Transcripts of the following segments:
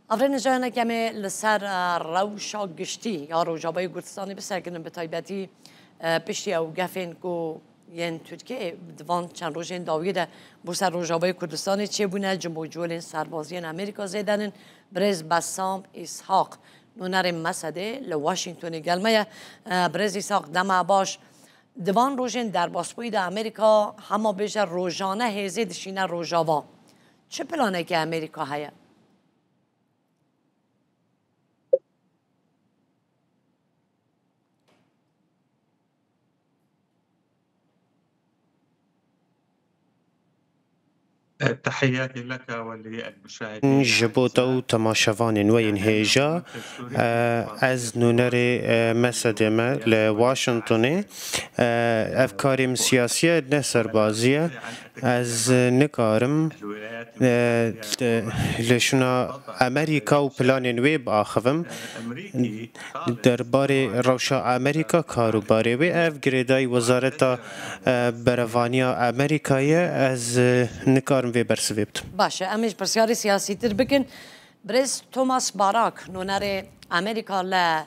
افرین جانا کمی لسر روشا گشتی یا روجابای کردستانی بسرگرن به تایبتی پشتی او گفین کو ین ترکیه دوان چند روزین داویده بسر روجابای کردستانی چه بونه جمهوری سربازی امریکا زیدن برز بسام اسحاق نونر مسده لواشنگتن گلمه برز اسحاق دم باش دوان روزین در باسپوی در امریکا همه بیش روزانه هزید شینه روجاوا چه پلانه که امریکا هیا؟ تحياتي لك وللمشاهدين جبوتا و تماشاوان وين هيجا از نونري مسدمة لواشنطن افكاري سياسية نسر بازية از نكارم لشنا امريكا و بلان ويب اخفم درباري روشا امريكا كارو باري وي اف گريداي وزارتا بروانيا امريكاية از نكارم وي برسويبت باشه امیش پرسیاری سیاسی تر بکن برز توماس باراک نونر امریکا ل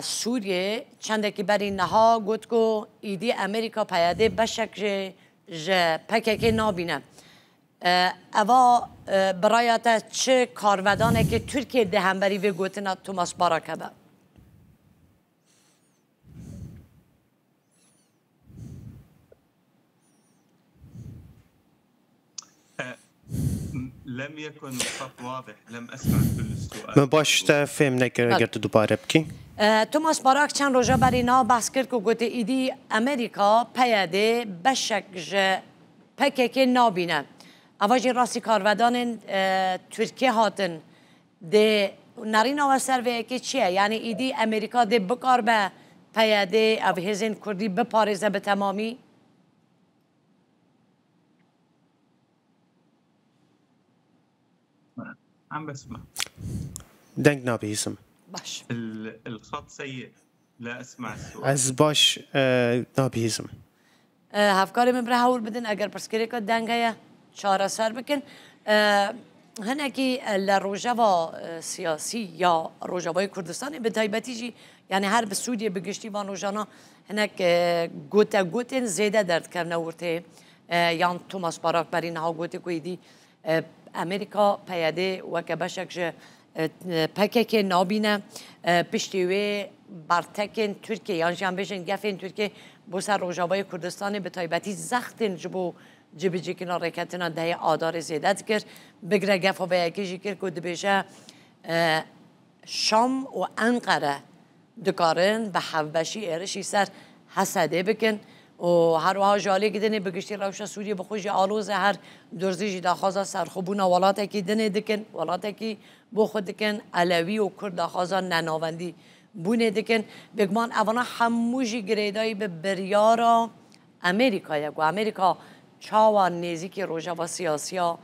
سوریه چنده که بری نها گوت کو ایدی امریکا پیاده بشک جه پکه نابینه اوا برایت چه کارودانه که ترکیه دهنبری و گوتنا توماس باراک با لم يكن الخط واضح لم أسمع كل السؤال ما باش فهم نکر اگر تو دوباره بکی توماس باراک چند روزا برینا بحث کرد که گوته ایدی امریکا پیاده بشک جه پکه نابینه اواجی راستی کارودان ترکیه هاتن ده نرین و سروه که چیه یعنی ایدی امریکا ده بکار به پیاده او هزین کردی بپارزه به تمامی عم بسمع دنگ نابیزم باش الخط سيء لا أسمع السؤال از باش نابیزم هفکاری من بره هول بدن اگر پرسکری که دنگ هیا چاره سر بکن هنکی لروجوا سیاسی یا روجوای کردستانی به تایبتی جی یعنی هر به سوریه بگشتی وان روجانا هنک گوتن زیده درد کرنه ورته یان توماس باراک بری نها گوته کویدی امریکا پیاده و که بشک پکک نابینه پشتیوی برتکن ترکیه یعنی جان بشن گفین ترکیه بسر روجابای کردستان به تایبتی زختن جبو جبجی که نارکتنا ده آدار زیادت کرد بگره گفا به یکیشی کرد که دبیشه شام و انقره دکارن به حوشی ارشی سر حسده بکن و هر وها جالی که دنه بگشتی روشا سوریه بخوش آلوز هر درزیجی داخوازا سرخوبون ولاته که دنه دکن ولاته که بخود دکن علوی و کرد داخوازا نناوندی بونه دکن بگمان اوانا هموشی گریدایی به بریارا امریکا یکو امریکا چاوان نزیک روژا و سیاسیا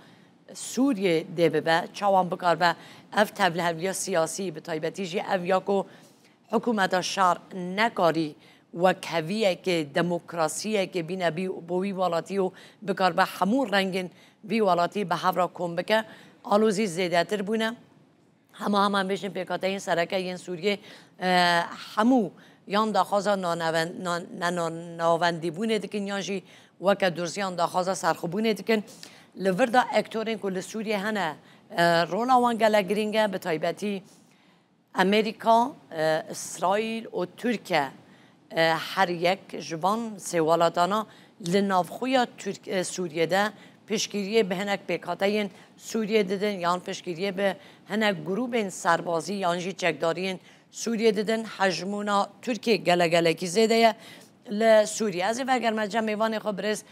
سوریه ده ببه چاوان بکار و اف تبلیغ سیاسی به تایبتی جی اف یاکو حکومت شهر نکاری و کویه که دموکراسیه که بینه بوی والاتی و بکار به همون رنگین وی والاتی به هفرا کن بکه آلوزی زیده تر بونه همه بشن پیکاته این سرکه این سوریه همو یان داخوازا ناوندی بونه دکن یانجی وکه درزیان داخوازا سرخوبونه دکن لوردا اکتورین که لسوریه هنه رولا وانگله گرینگه به تایبتی امریکا، اسرائیل و ترکیه هر یک جوان سوالاتانا لنافخویا سوریه ده پشگیری به هنک پیکاتین سوریه دادن یان پشگیری به هنک گروه سربازی یانجی چکدارین سوریه دادن حجمونا ترکیه گله کی زیده لسوریه از اگر مجمع میوان خبرز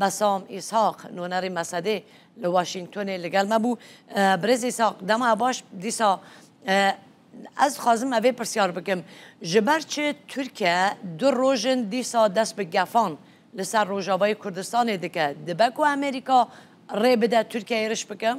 بسام اسحاق نونر مسده لواشنگتن لگل مبو برز اسحاق دم باش دیسا از خازم اوه پرسیار بکم جبر چه ترکیه دو روژن دیسا دست به گفان لسر روژاوای کردستان دکه دبکو امریکا ری بده ترکیه ایرش بکم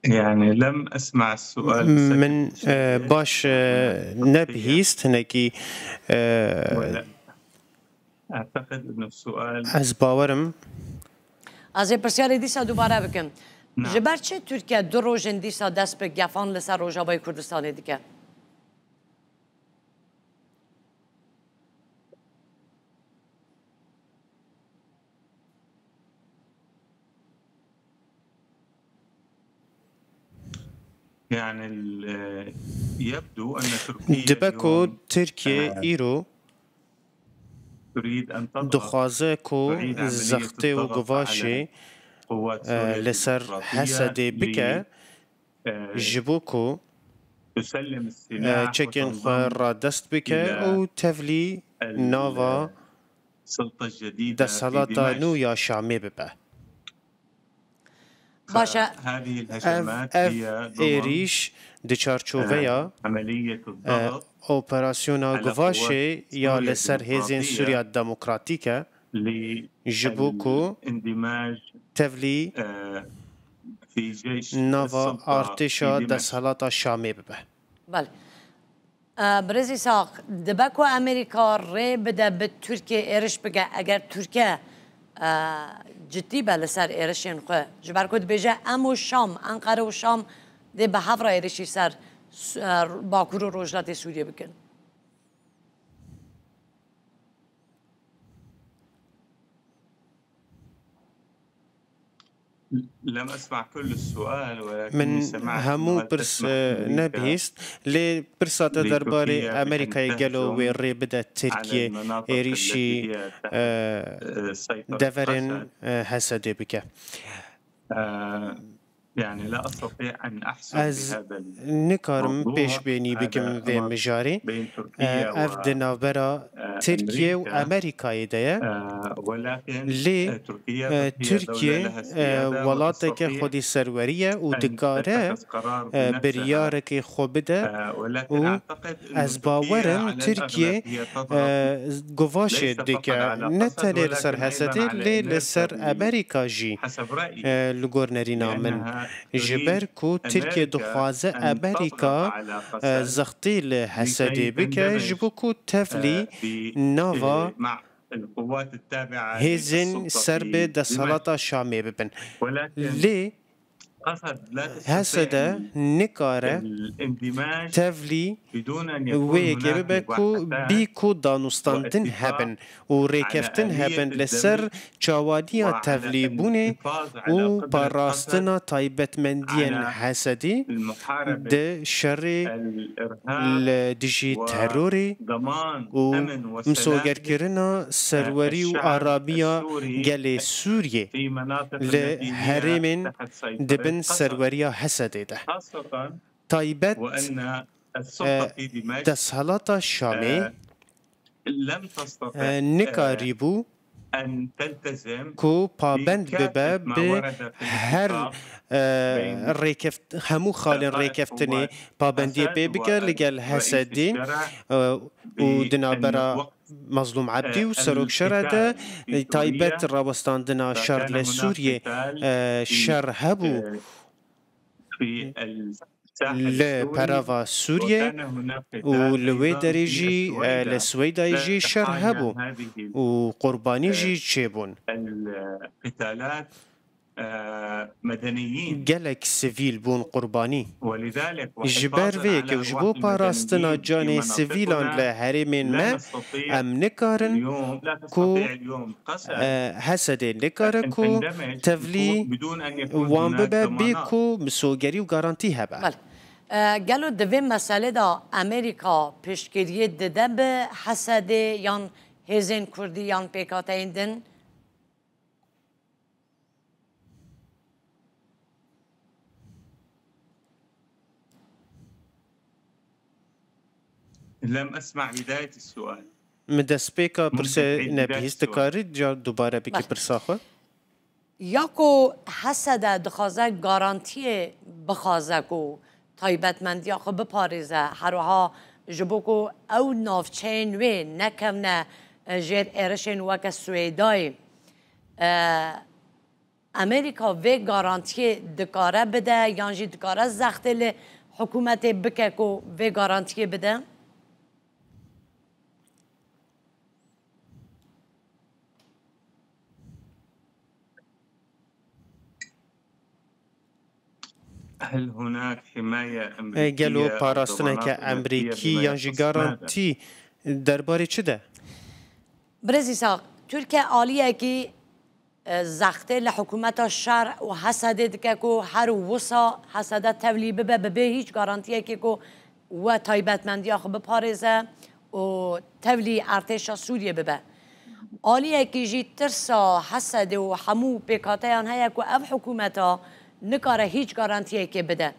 يعني لم أسمع السؤال من بشكل جيد. باش نبهيست هنكي ولا أعتقد أنه السؤال از باورم از پرسیاری دیسا دوباره بکن نعم. جبر چه ترکیه دو روژن دیسا دست به گفان لسر روژاوای کردستان دیگه يعني يبدو أن تركيا دبکو اليوم ترکیه ایرو تريد أن تضغط دخوازه کو تعيد عملية زخته و الضغط على گواشی قوات سوريا لسر الديمقراطية حسده بکه جبو کو تسلم السلاح چکن خو وتنضم را دست بکه إلى او تفلی ناوا السلطة الجديدة في دسالتا نو دمشق. یا شامی ببه باشه هذه اف الهجمات هي ضمن ایریش دچارچوویا عملية الضغط اپراسیونا على گواشی قوات یا سوريا لسر هزین سوریا الديمقراطية دموکراتیکه جبو کو للاندماج تفلی في جيش ناوا السلطة في ارتشا دمشق. دسالتا شامی ببه بله برزی ساق دبکو امریکا ری بده به ترکیه ایرش بگه اگر ترکیه جدی به لسر ایرشین خواه جبر کد بیجه امو شام انقره و شام ده به هفر ایرشی سر باکور و روجلات سوریه بکن لم أسمع كل السؤال ولكني من سمعت همو أنه هل برس تسمح أمريكا نبهیست لی برسات درباره لتركيا بأن امریکای گلو و تهجم ری بده على ترکیه المناطق ایریشی التي هي تحت سيطرة دفرن أسد. حسده بکه يعني لا أستطيع أن أحسم از بهذا نکارم الموضوع. پیش بینی بکم هذا و أمر مجاری بين تركيا اف دنابرا ترکیه و وأمريكا، امریکای ده ولكن لی تركيا هي دولة ترکیه لها السيادة ولاته که وتستطيع خودی سروریه و أن دکاره تتخذ قرار بنفسها. بریاره که خوب بده ولكن و أعتقد أن از تركيا باورم على الأغلب ترکیه هي تضغط گواش ليس فقط دکه على نه أسد تلی لسر ولكن أيضا حسده على لی أمريكا لسر امریکا جی حسب رأيي، لگور نرینا من لأنها جبر تريد کو ترکیه أمريكا دخوازه أن تضغط امریکا على قسد زختی لحسده لكي بکه تندمج جبو کو تفلی ناوا مع القوات التابعة هزین للسلطة سرب في دسالتا دمشق. شامی ببن ولكن لی قسد لا تستطيع حسده نکاره الاندماج تفلی بدون أن يكون ویگه هناك ببکو مباحثات بیکو دانستاندن هبن و ریکفتن على آلية هبن لسر چاوادیا وعلى تفلی بونه الحفاظ على و قدرة قسد پاراستنا تایبتمندین على حسدی المحاربة ده شر الإرهاب لدجی تروری وضمان و أمن مسوگر وسلام کرنا سروری و الشعب عربیا السوري گل سوریه في مناطق التي هي لهرمن تحت سيطرة دبن قسد، سروریا حسده ده خاصة تایبت وأن السلطة في دمشق دسالات شامی لم تستطع نکاریبو أن تلتزم کو پابند ببه بكافة ما به ورد في هر الاتفاق بين ریکفت همو خالن قائد ریکفتنی قوات پابندی أسد بی بکر لگل ورئيس حسدی الشرع و بأن دنابرا وقف مظلوم عبدی و سروک شر ده القتال في تایبت سوريا. راوستاندنا شر فكان هناك لسوریه قتال شر هبو في الساحل السوري لپراوا سوریه وكان هناك و قتال لوی أيضا في درجی السويدة. لسویدای جی شر لحاجة هبو هذه و قربانی جی چه بون القتالات مدنيين گلک سیویل بون قربانی ولذلك جبر وحفاظا وی على که أرواح جبو پاراستنا المدنيين في جان سیویلان مناطقنا لحرمین لا ما نستطيع ام نکارن اليوم لا کو تستطيع اليوم قسد حسده نکاره أن کو تندمج تفلی بدون أن يكون وان هناك ببه بی ضمانات. کو مسوگری و گارانتی هبه بله گلو دوی مسئله دا امریکا پیشگیری دده به حسده یان هزین کردی یان پیکاته ایندن لم أسمع بداية السؤال. مدست پیکا ممكن پرسه تعيد بداية نبیست السؤال؟ کاری جا دوباره بکی بله. پرساخه یاکو حسده دخوازه گارانتی بخوازه کو تایبتمندی آخو بپاریزه هروها جبوکو او نافچین وی نکمنه جیر ایرشن وکا سویدای امریکا وی گارانتی دکاره بده یانجی دکاره زخته لی حکومت بکه که وی گارانتی بده؟ هل هناك حماية أمريكية گلو أو پاراستنه ضمانات که إضافية امریکی بما یانجی يخص ماذا؟ گارانتی درباره چه ده؟ برزیسا ترکیه عالیه که زخته لحکومت شرع و حسد که که هر وسا حسد تولی به هیچ گارانتیه که و تایبتمندی آخه بپارزه و تولی ارتش سوریه ببه عالیه که جی ترسا حسد و حمو پیکاتیان هیا که اف حکومتا نکاره هیچ گارانتیه که بده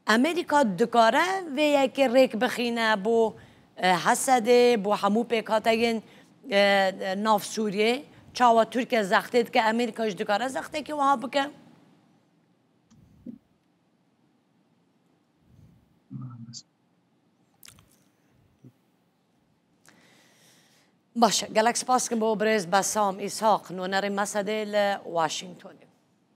امریکا دکاره و یکی ریک بخینه بو حسد بو حمو پیکاتیان ناف سوریه چاوا ترکیه زخته که امریکاش دکاره زخته که وها بکه باشه گلک سپاس کن بو برز بسام اسحاق نونر مسده لواشنگتون